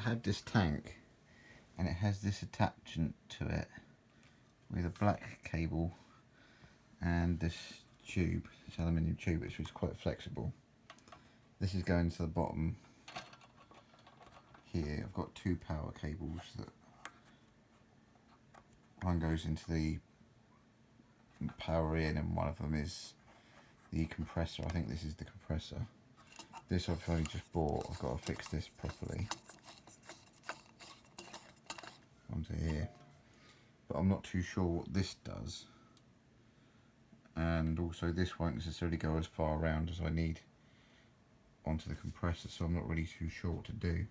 had this tank and it has this attachment to it with a black cable and this tube, this aluminium tube, which is quite flexible. This is going to the bottom here. I've got two power cables that one goes into the power in and one of them is the compressor. I think this is the compressor. This I've only just bought. I've got to fix this properly onto here, but I'm not too sure what this does, and also this won't necessarily go as far around as I need onto the compressor, so I'm not really too sure what to do.